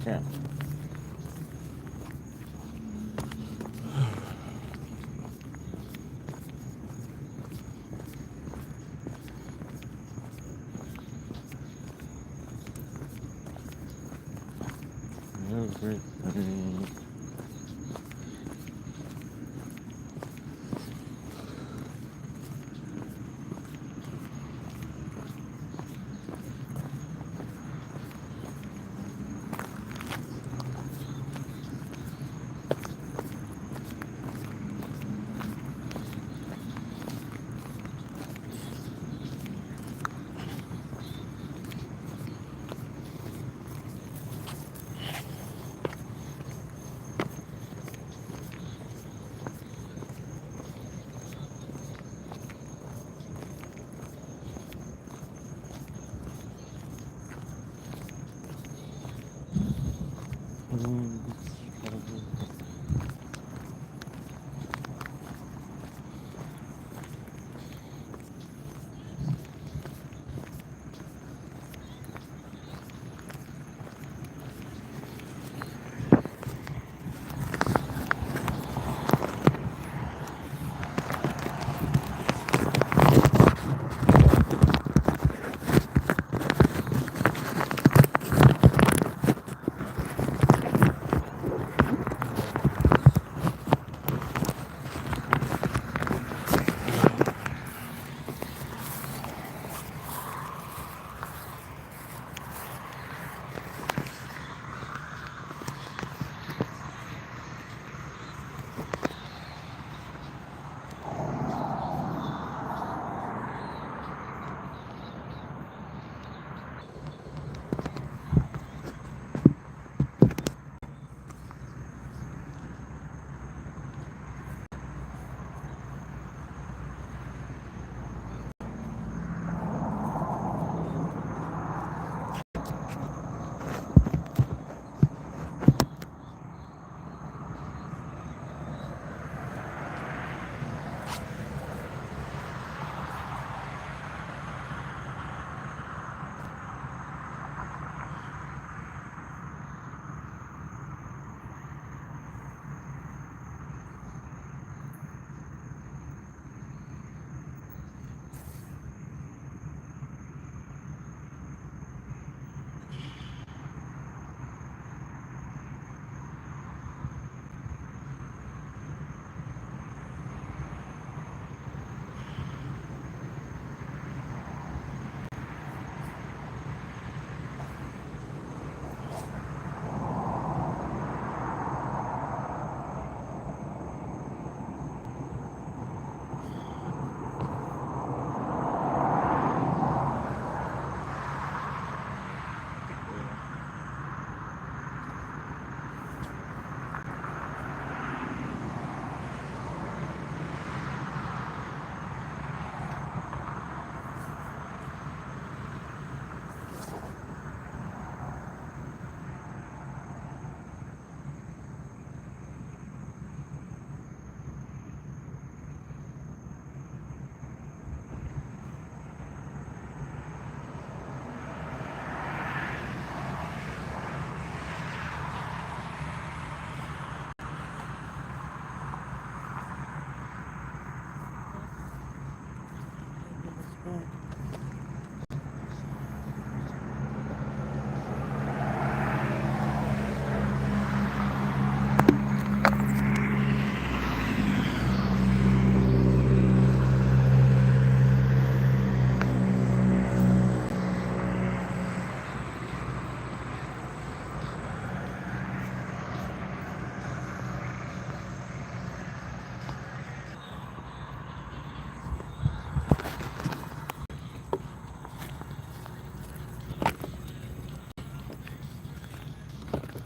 Yeah. Everything.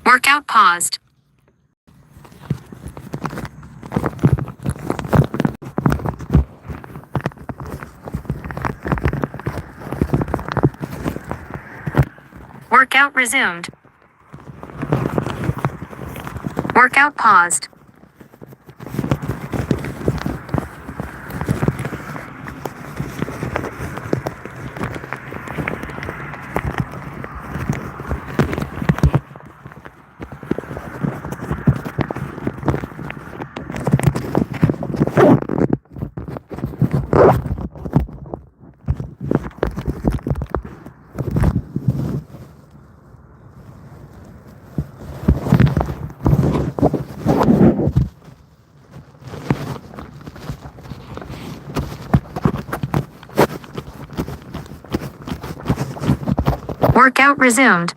Workout paused. Workout resumed. Workout paused. Workout resumed.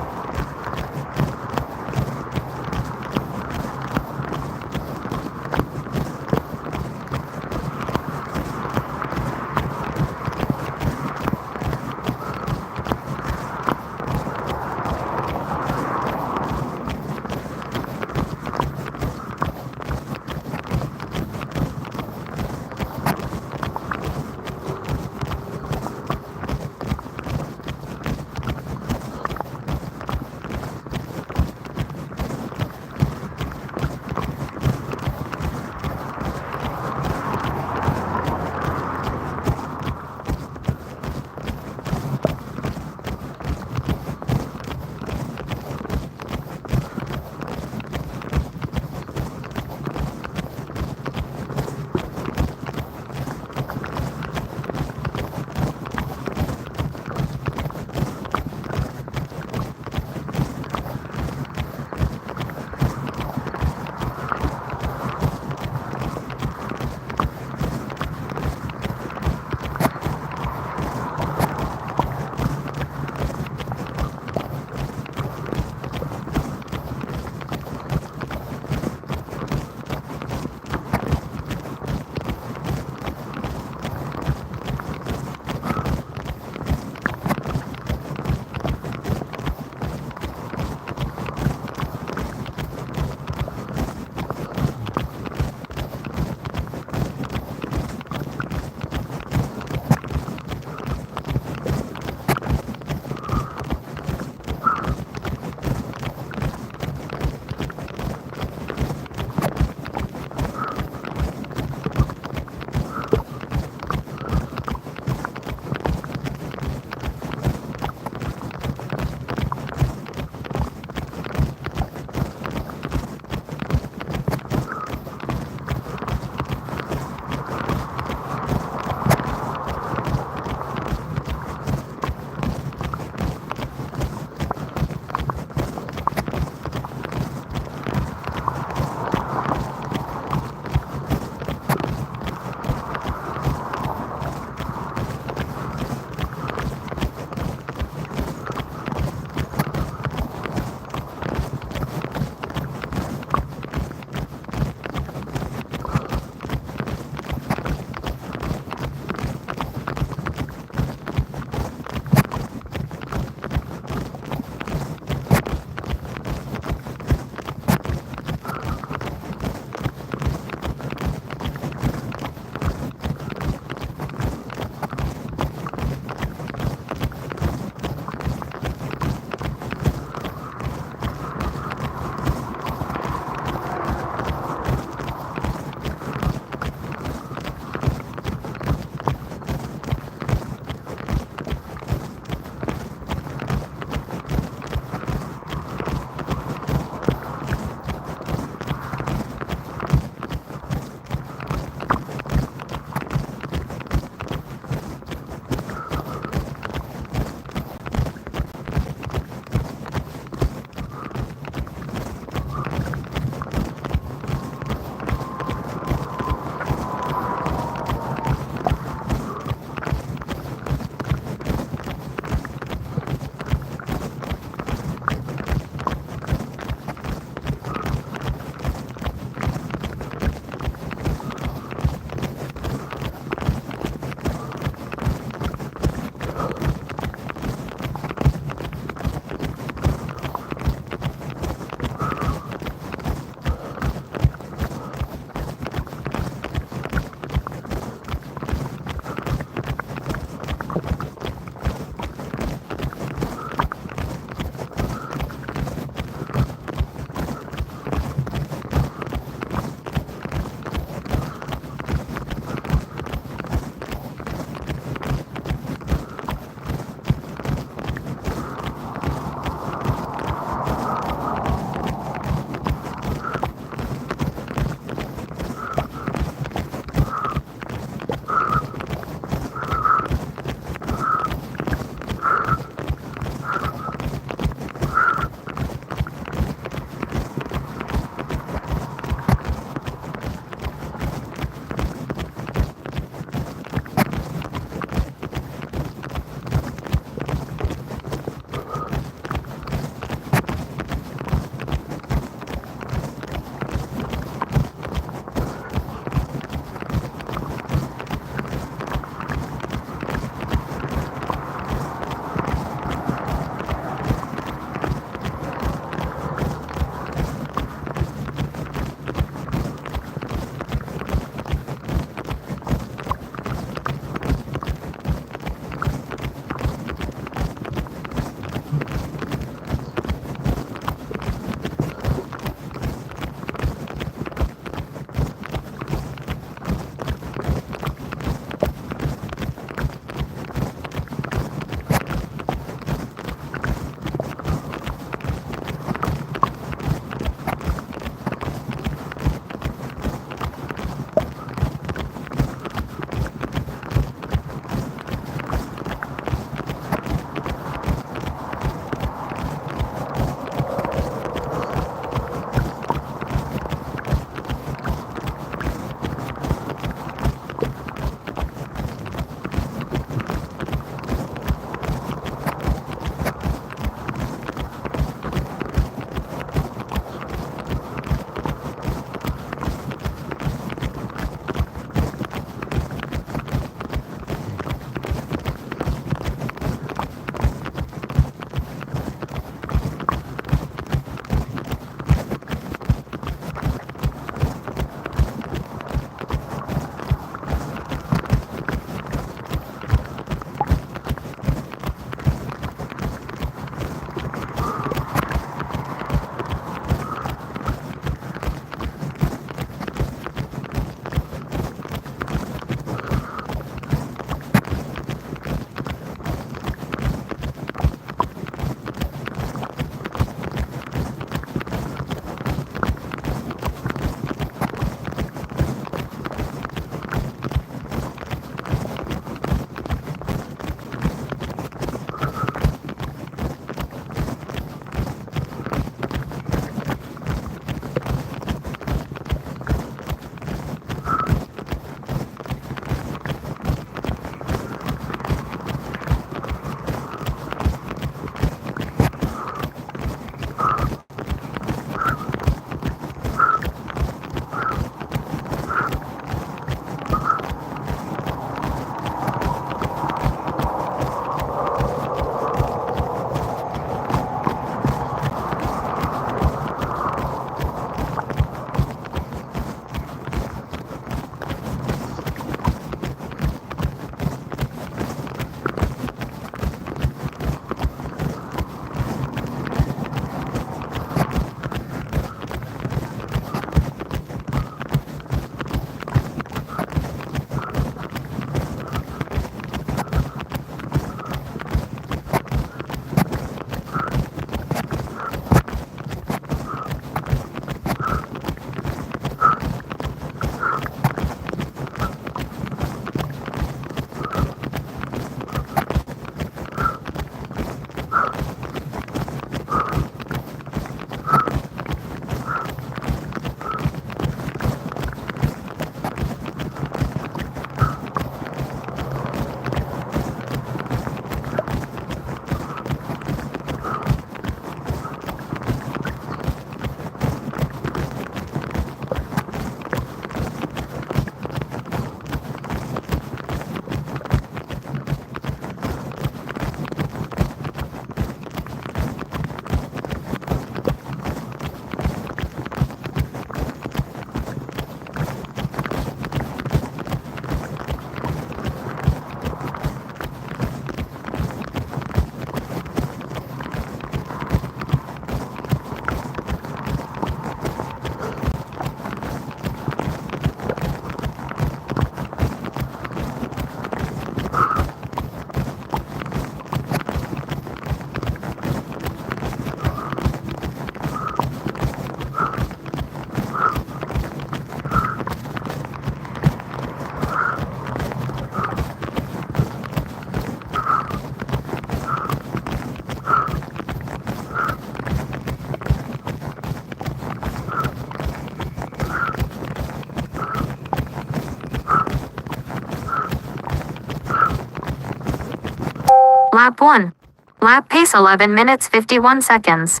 Lap 1. Lap pace 11 minutes 51 seconds.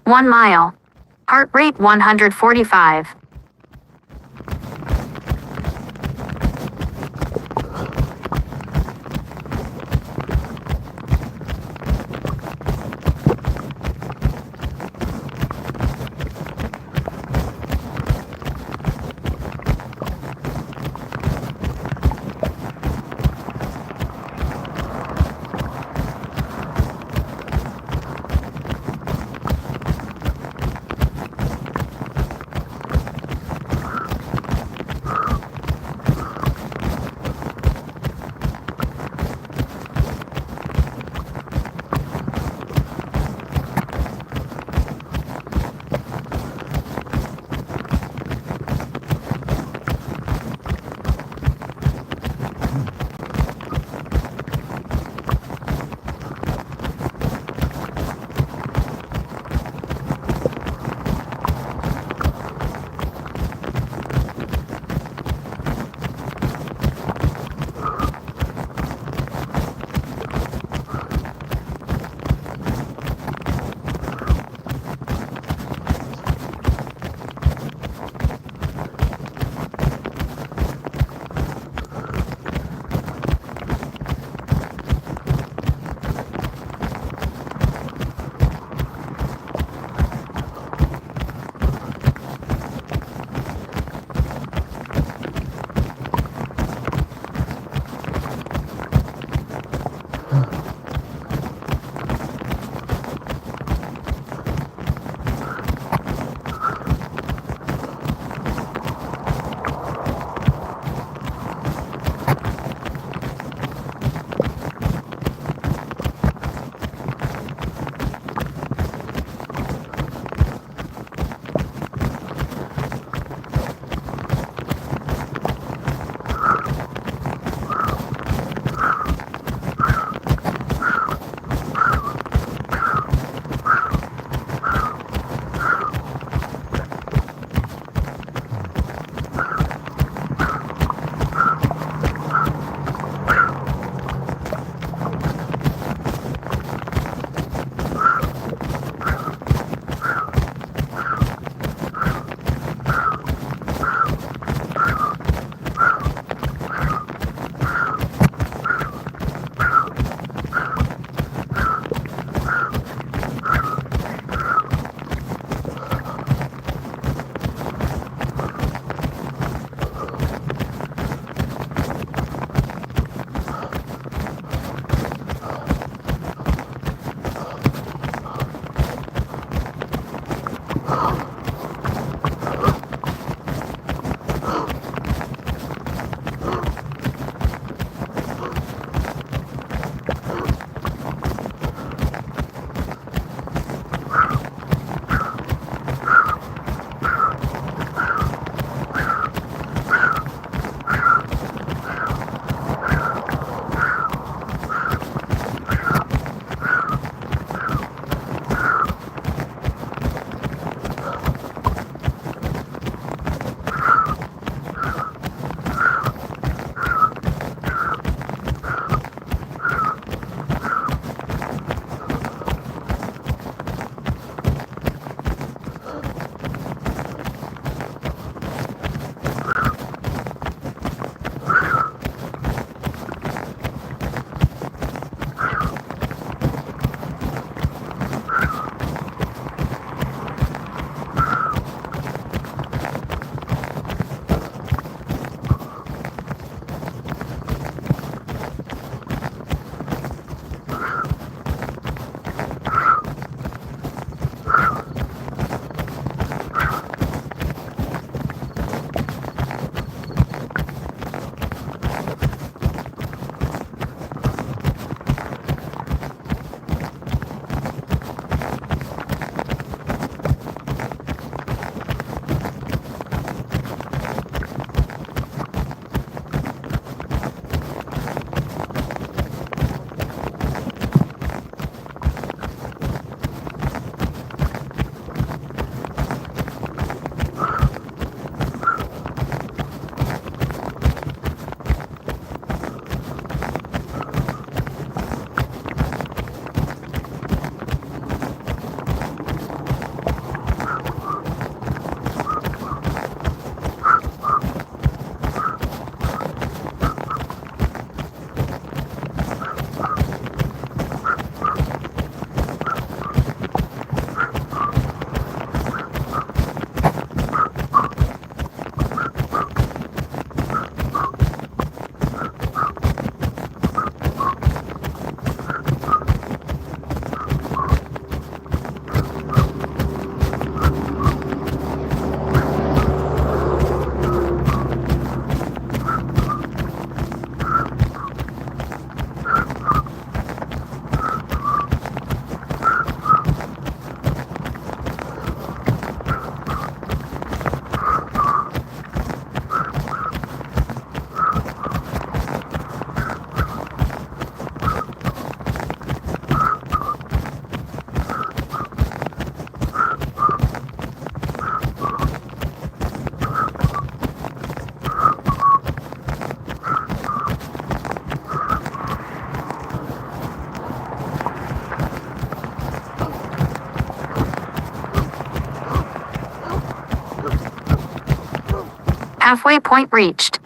1 mile. Heart rate 145. Halfway point reached.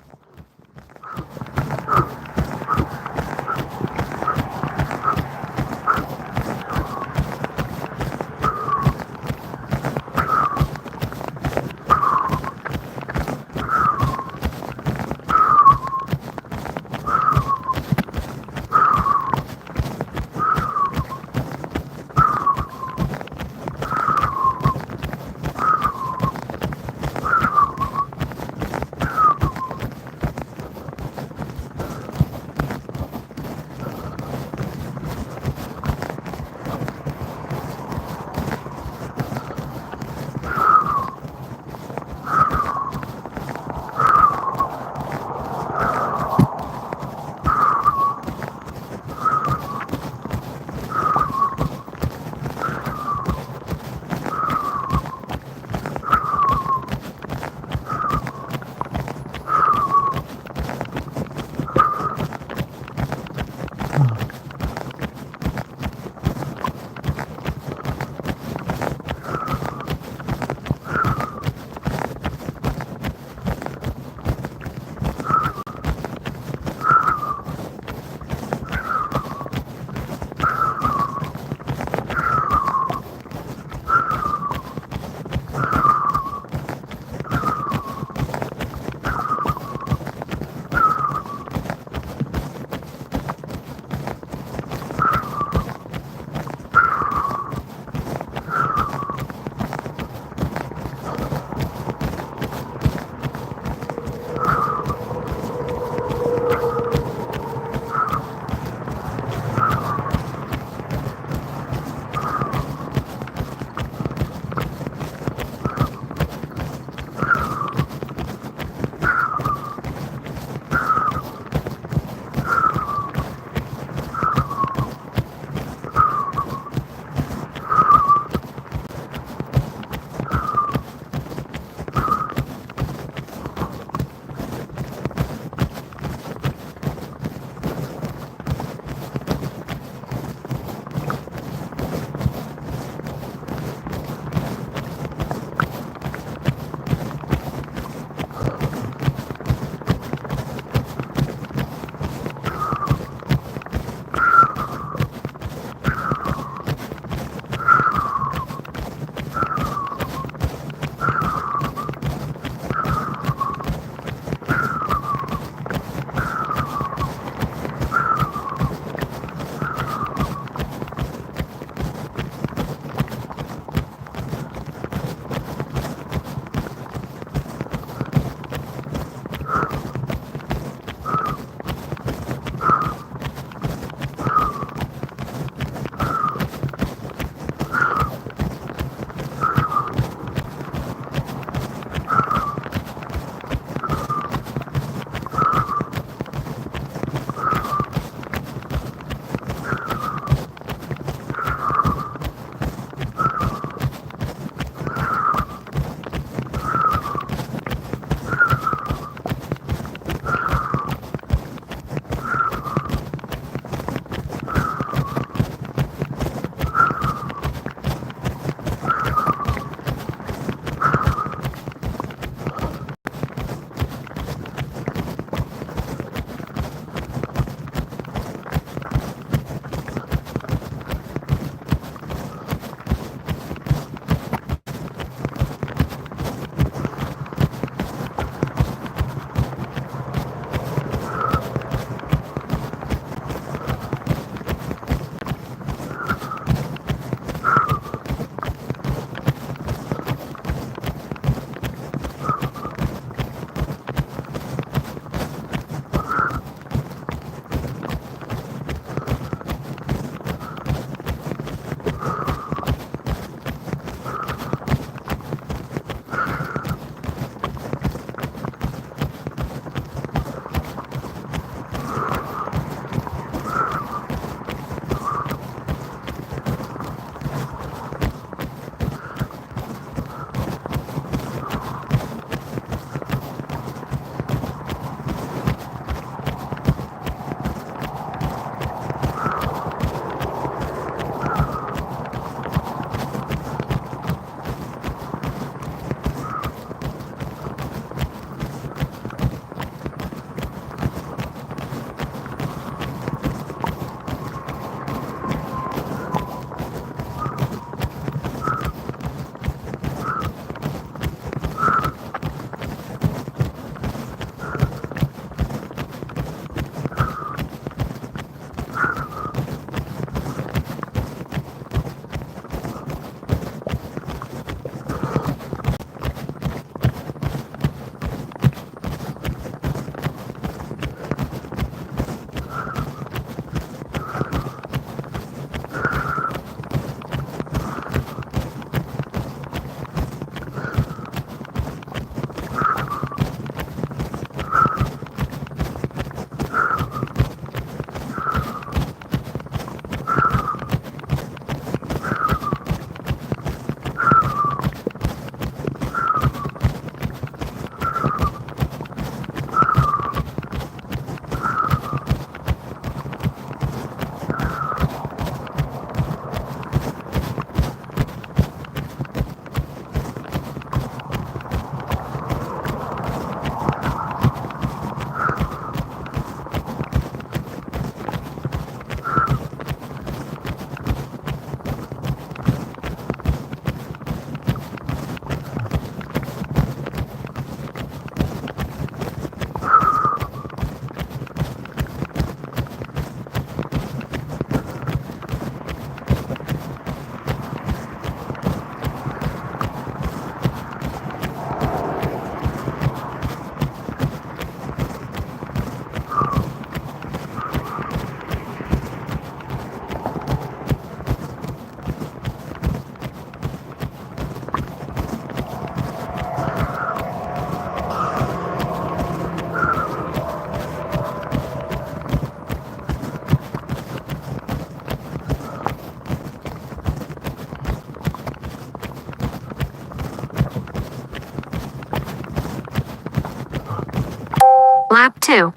Lap 2.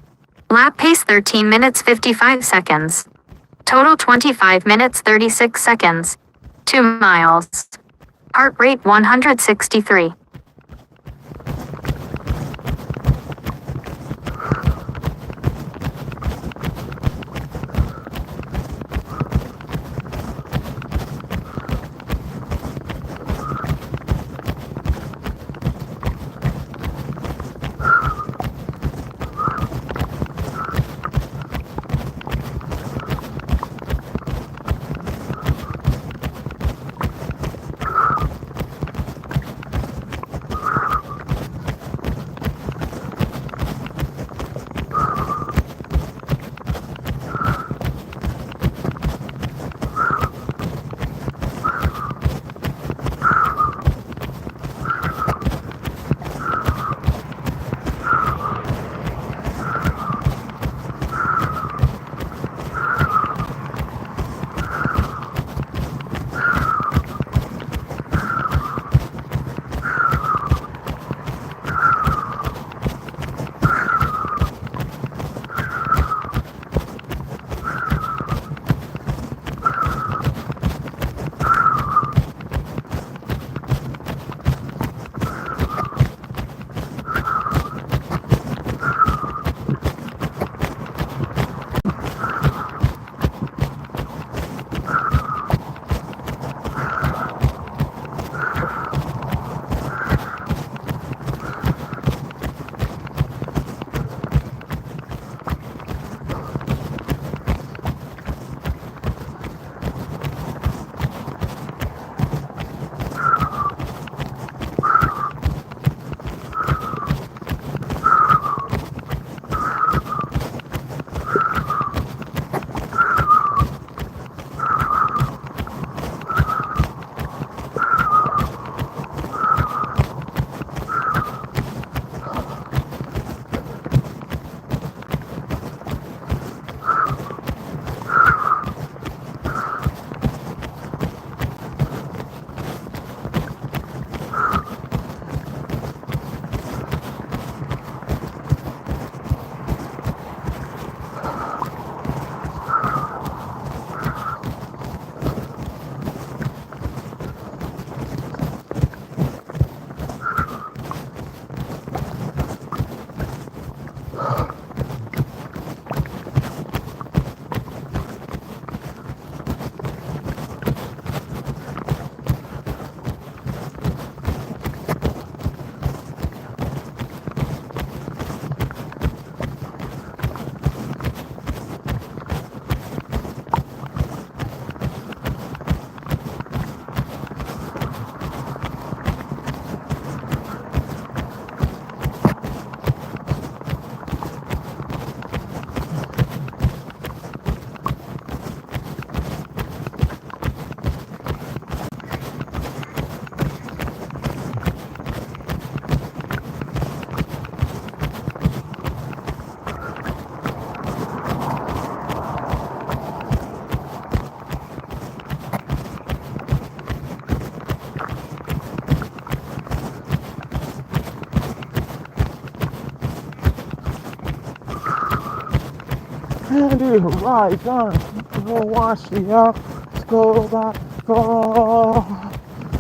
Lap pace 13 minutes 55 seconds. Total 25 minutes 36 seconds. 2 miles. Heart rate 163. And the horizon, we'll watch the hours go by, go,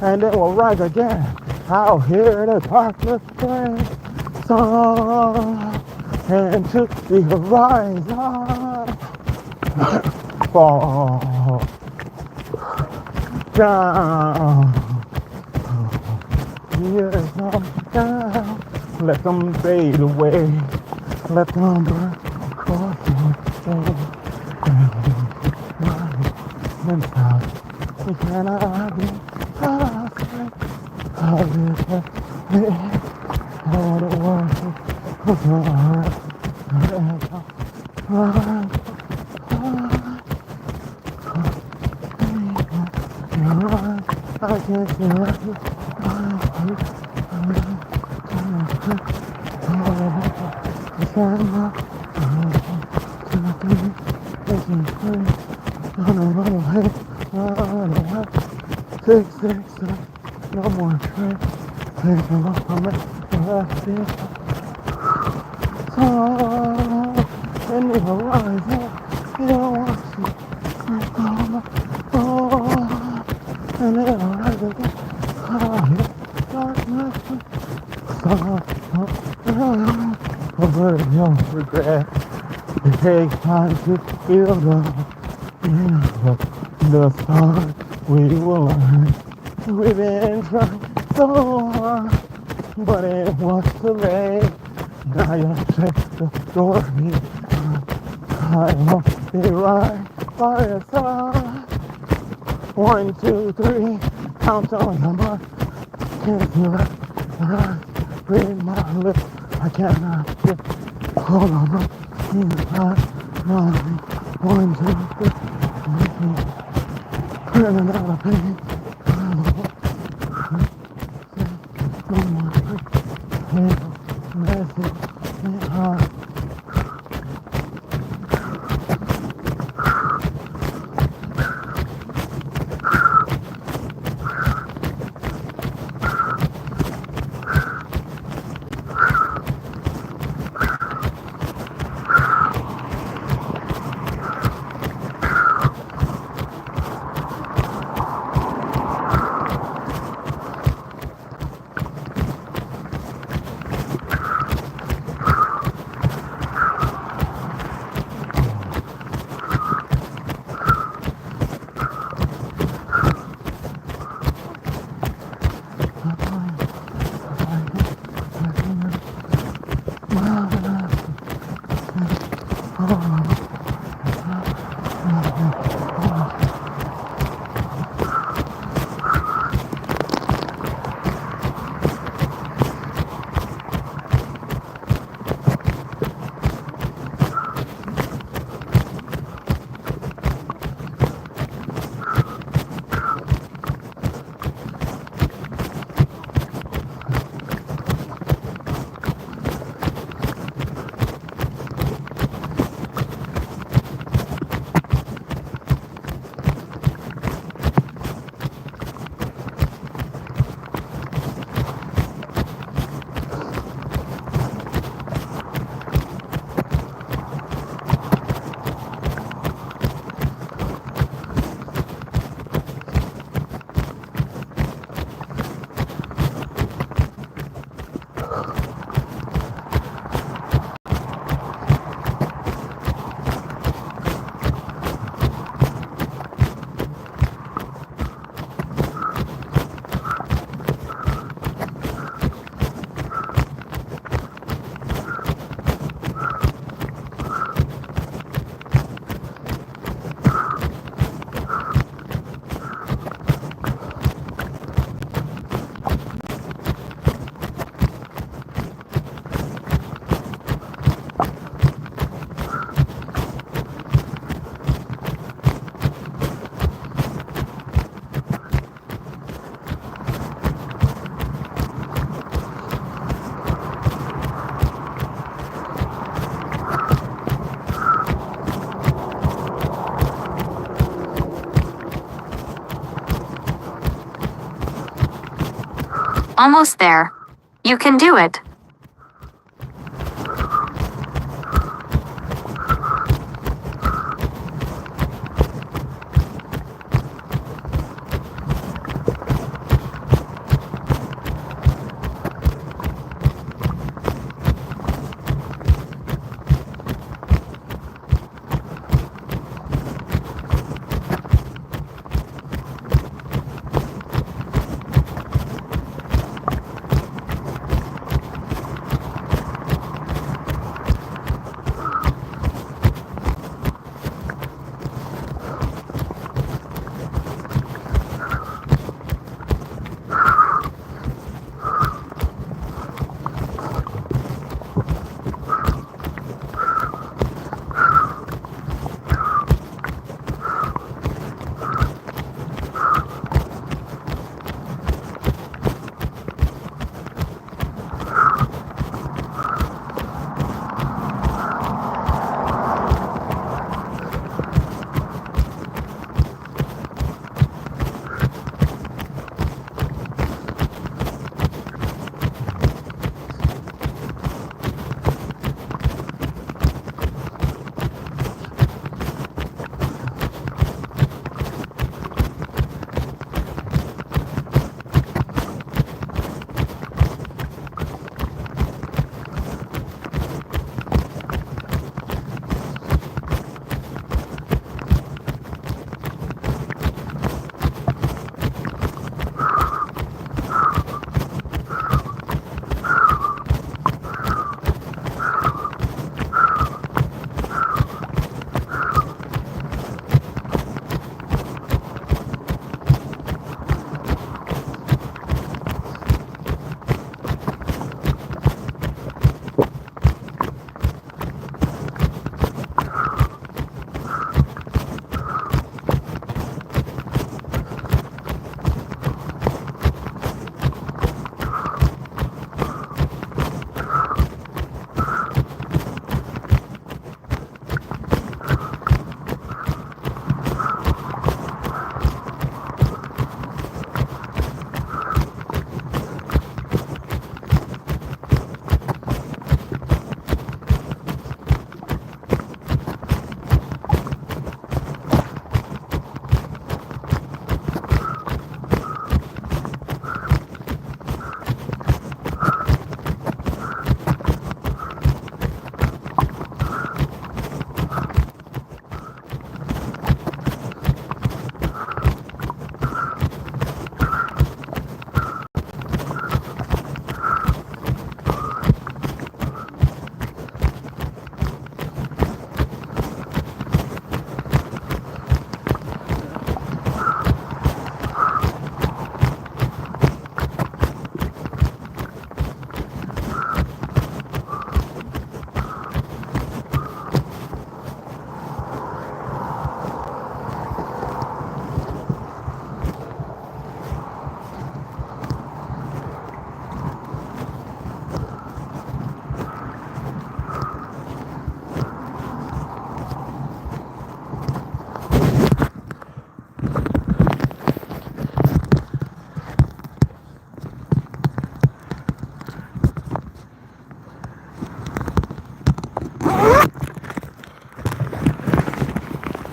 and then we'll rise again. Out here the darkness brings sun into the horizon. Fall down, years on down. Let them fade away. Let them burn across your soul. Inside, we cannot be perfect. I want to worship of your heart. I can't see no more train. Take a look from it. sun in the horizon. You don't want to come on, and then I'll rise again. Darkness, sun, over your regret. It takes time to feel the stars. We will learn. We've been trying so hard, but it was too late. Now you check the story. I will be right by your side. 1, 2, 3, count on your mark. Can't you right? Read my lips. I cannot get hold on my inside. 1, 2, 3, running out of pain. Almost there. You can do it.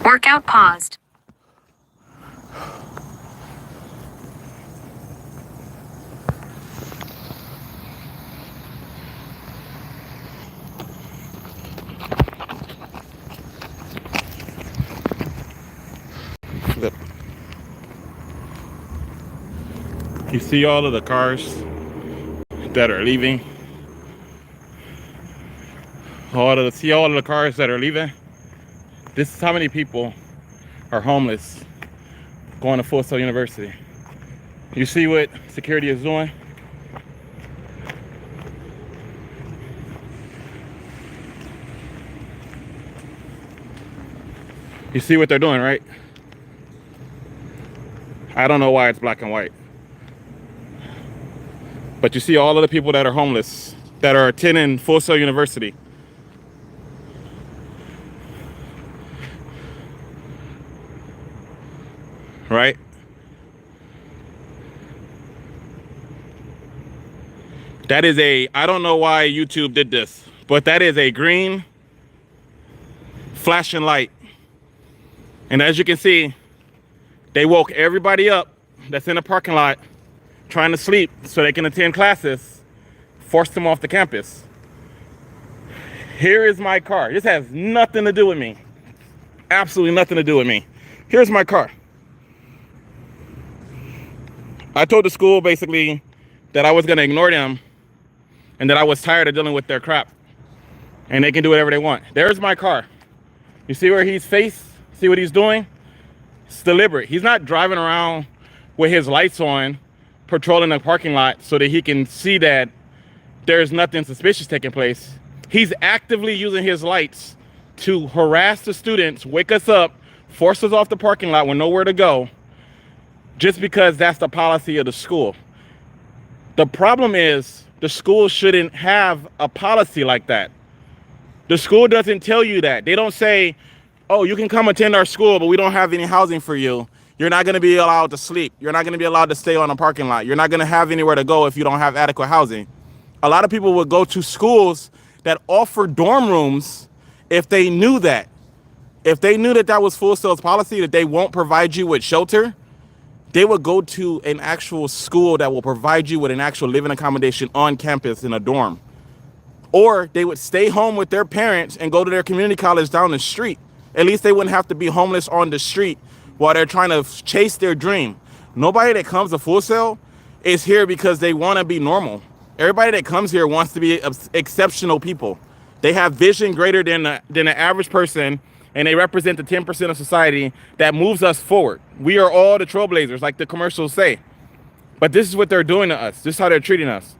Workout paused. Flip. You see all of the cars that are leaving? See all of the cars that are leaving? This is how many people are homeless going to Full Sail University. You see what security is doing? You see what they're doing, right? I don't know why it's black and white. But you see all of the people that are homeless, that are attending Full Sail University. Right? That is I don't know why YouTube did this, but that is a green flashing light. And as you can see, they woke everybody up that's in the parking lot trying to sleep so they can attend classes, forced them off the campus. Here is my car. This has nothing to do with me. Absolutely nothing to do with me. Here's my car. I told the school basically that I was going to ignore them and that I was tired of dealing with their crap and they can do whatever they want. There's my car. You see where he's faced? See what he's doing? It's deliberate. He's not driving around with his lights on, patrolling the parking lot so that he can see that there's nothing suspicious taking place. He's actively using his lights to harass the students, wake us up, force us off the parking lot with nowhere to go, just because that's the policy of the school. The problem is the school shouldn't have a policy like that. The school doesn't tell you that. They don't say, oh, you can come attend our school, but we don't have any housing for you. You're not going to be allowed to sleep. You're not going to be allowed to stay on a parking lot. You're not going to have anywhere to go if you don't have adequate housing. A lot of people would go to schools that offer dorm rooms if they knew that. If they knew that that was Full Sail's policy, that they won't provide you with shelter, they would go to an actual school that will provide you with an actual living accommodation on campus in a dorm. Or they would stay home with their parents and go to their community college down the street. At least they wouldn't have to be homeless on the street while they're trying to chase their dream. Nobody that comes to Full Sail is here because they want to be normal. Everybody that comes here wants to be exceptional people. They have vision greater than the average person, and they represent the 10% of society that moves us forward. We are all the trailblazers, like the commercials say. But this is what they're doing to us. This is how they're treating us.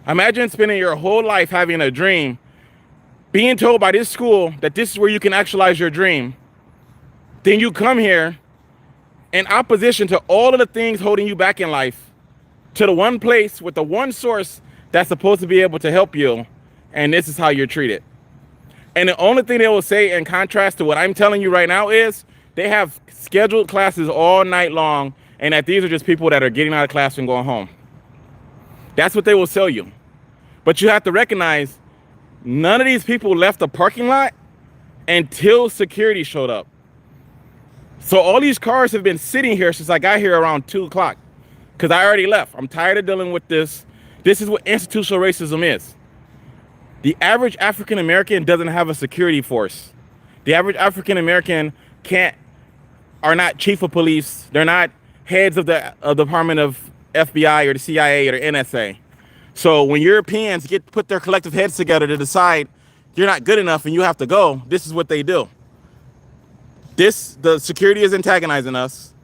Imagine spending your whole life having a dream, being told by this school that this is where you can actualize your dream. Then you come here in opposition to all of the things holding you back in life, to the one place with the one source that's supposed to be able to help you, and this is how you're treated. And the only thing they will say in contrast to what I'm telling you right now is they have scheduled classes all night long, and that these are just people that are getting out of class and going home. That's what they will sell you. But you have to recognize none of these people left the parking lot until security showed up. So all these cars have been sitting here since I got here around 2 o'clock because I already left. I'm tired of dealing with this. This is what institutional racism is. The average African American doesn't have a security force. The average African American are not chief of police. They're not heads of the Department of FBI or the CIA or the NSA. So when Europeans put their collective heads together to decide you're not good enough and you have to go, this is what they do. The security is antagonizing us.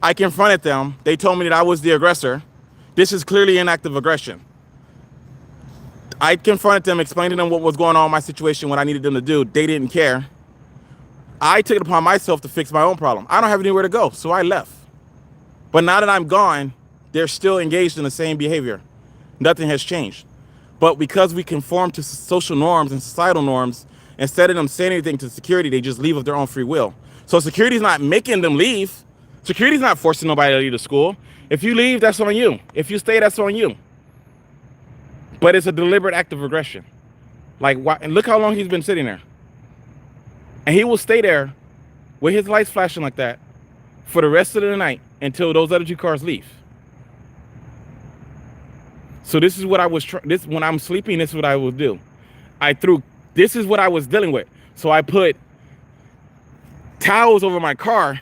I confronted them. They told me that I was the aggressor. This is clearly an act of aggression. I confronted them, explained to them what was going on in my situation, what I needed them to do. They didn't care. I took it upon myself to fix my own problem. I don't have anywhere to go, so I left. But now that I'm gone, they're still engaged in the same behavior. Nothing has changed. But because we conform to social norms and societal norms, instead of them saying anything to security, they just leave of their own free will. So security's not making them leave. Security's not forcing nobody to leave the school. If you leave, that's on you. If you stay, that's on you. But it's a deliberate act of aggression. Like, why? And look how long he's been sitting there. And he will stay there with his lights flashing like that for the rest of the night until those other 2 cars leave. So this is what I was when I'm sleeping, this is what I will do. This is what I was dealing with. So I put towels over my car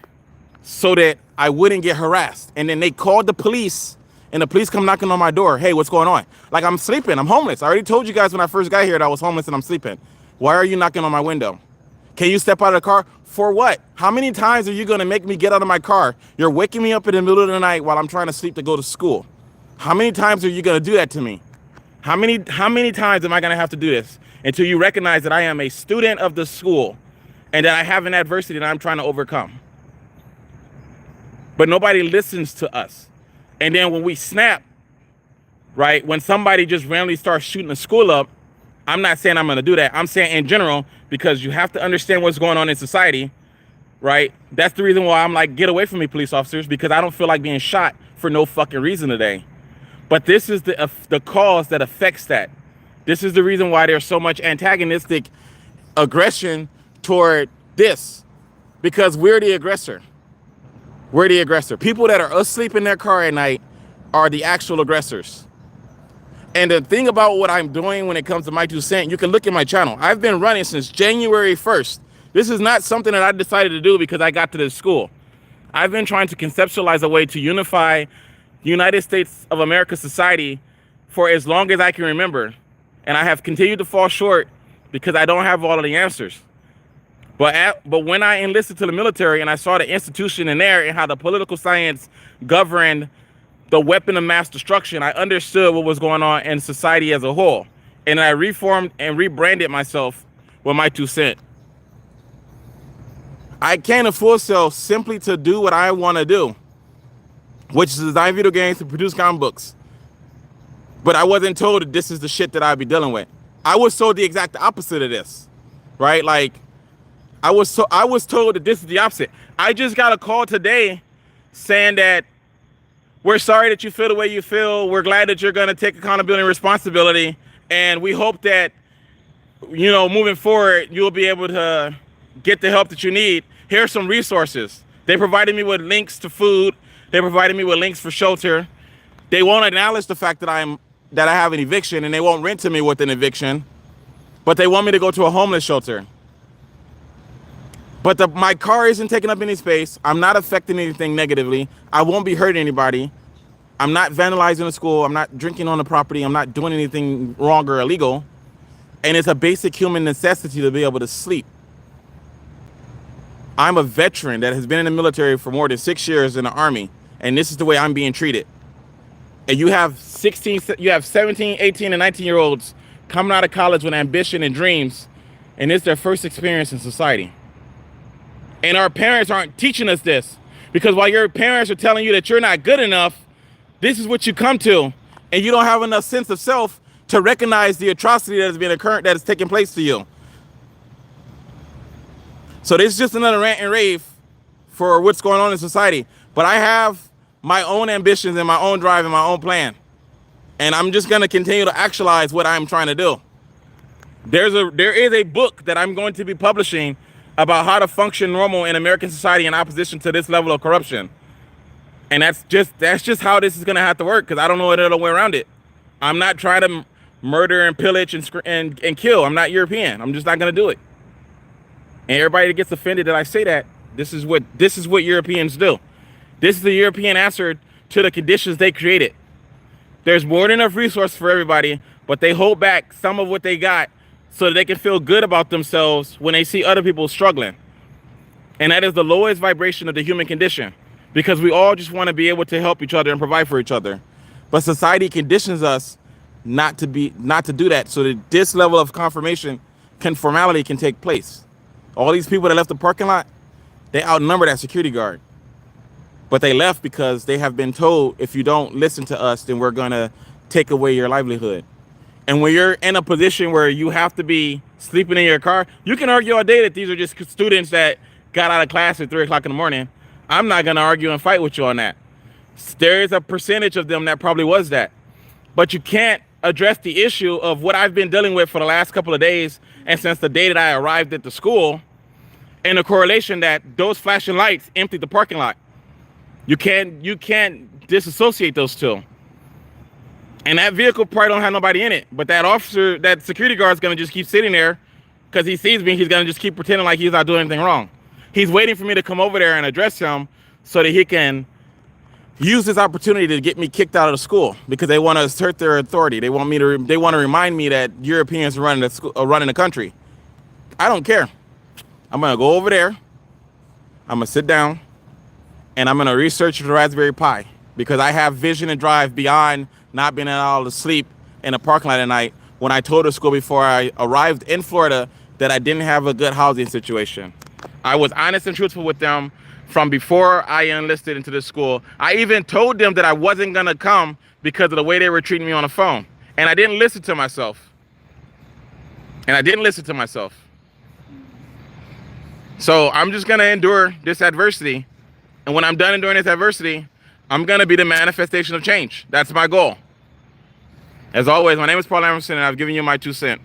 so that I wouldn't get harassed. And then they called the police, and the police come knocking on my door. Hey, what's going on? Like, I'm sleeping. I'm homeless. I already told you guys when I first got here that I was homeless and I'm sleeping. Why are you knocking on my window? Can you step out of the car? For what? How many times are you going to make me get out of my car? You're waking me up in the middle of the night while I'm trying to sleep to go to school. How many times are you going to do that to me? How many times am I going to have to do this until you recognize that I am a student of the school and that I have an adversity that I'm trying to overcome? But nobody listens to us. And then when we snap, right, when somebody just randomly starts shooting the school up, I'm not saying I'm going to do that. I'm saying in general, because you have to understand what's going on in society, right? That's the reason why I'm like, get away from me, police officers, because I don't feel like being shot for no fucking reason today. But this is the cause that affects that. This is the reason why there's so much antagonistic aggression toward this, because we're the aggressor. We're the aggressor. People that are asleep in their car at night are the actual aggressors. And the thing about what I'm doing when it comes to my 2 cents, you can look at my channel. I've been running since January 1st. This is not something that I decided to do because I got to this school. I've been trying to conceptualize a way to unify the United States of America society for as long as I can remember. And I have continued to fall short because I don't have all of the answers. But when I enlisted to the military and I saw the institution in there and how the political science governed the weapon of mass destruction, I understood what was going on in society as a whole. And I reformed and rebranded myself with my 2 cents. I can't afford self simply to do what I want to do, which is design video games and produce comic books. But I wasn't told that this is the shit that I'd be dealing with. I was told the exact opposite of this, right? Like, I was told that this is the opposite. I just got a call today saying that we're sorry that you feel the way you feel. We're glad that you're going to take accountability and responsibility. And we hope that, you know, moving forward, you'll be able to get the help that you need. Here's some resources. They provided me with links to food. They provided me with links for shelter. They won't acknowledge the fact that I have an eviction, and they won't rent to me with an eviction, but they want me to go to a homeless shelter. But my car isn't taking up any space. I'm not affecting anything negatively. I won't be hurting anybody. I'm not vandalizing the school. I'm not drinking on the property. I'm not doing anything wrong or illegal. And it's a basic human necessity to be able to sleep. I'm a veteran that has been in the military for more than 6 years in the Army, and this is the way I'm being treated. And you have 17, 18, and 19-year-olds coming out of college with ambition and dreams, and it's their first experience in society. And our parents aren't teaching us this, because while your parents are telling you that you're not good enough, this is what you come to, and you don't have enough sense of self to recognize the atrocity that has been occurring, that is taking place to you. So this is just another rant and rave for what's going on in society. But I have my own ambitions and my own drive and my own plan. And I'm just going to continue to actualize what I'm trying to do. There is a book that I'm going to be publishing about how to function normal in American society in opposition to this level of corruption. And that's just how this is going to have to work, because I don't know any other way around it. I'm not trying to murder and pillage and kill. I'm not European. I'm just not going to do it. And everybody that gets offended that I say that, this is what Europeans do. This is the European answer to the conditions they created. There's more than enough resources for everybody, but they hold back some of what they got so that they can feel good about themselves when they see other people struggling. And that is the lowest vibration of the human condition, because we all just want to be able to help each other and provide for each other. But society conditions us not to do that, so that this level of conformality can take place. All these people that left the parking lot, they outnumber that security guard. But they left because they have been told, if you don't listen to us, then we're going to take away your livelihood. And when you're in a position where you have to be sleeping in your car, you can argue all day that these are just students that got out of class at 3 o'clock in the morning. I'm not going to argue and fight with you on that. There is a percentage of them that probably was that. But you can't address the issue of what I've been dealing with for the last couple of days and since the day that I arrived at the school, And the correlation that those flashing lights emptied the parking lot. You can't disassociate those two. And that vehicle probably don't have nobody in it, but that officer, that security guard is gonna just keep sitting there because he sees me. He's gonna just keep pretending like he's not doing anything wrong. He's waiting for me to come over there and address him so that he can use this opportunity to get me kicked out of the school because they want to assert their authority. They want to remind me that Europeans are running the country. I don't care. I'm gonna go over there. I'm gonna sit down, and I'm gonna research the Raspberry Pi because I have vision and drive beyond not being able to sleep in a parking lot at night. When I told the school before I arrived in Florida that I didn't have a good housing situation, I was honest and truthful with them from before I enlisted into the school. I even told them that I wasn't gonna come because of the way they were treating me on the phone, and I didn't listen to myself. So I'm just gonna endure this adversity. And when I'm done enduring this adversity, I'm gonna be the manifestation of change. That's my goal. As always, my name is Paul Emerson, and I've given you my 2 cents.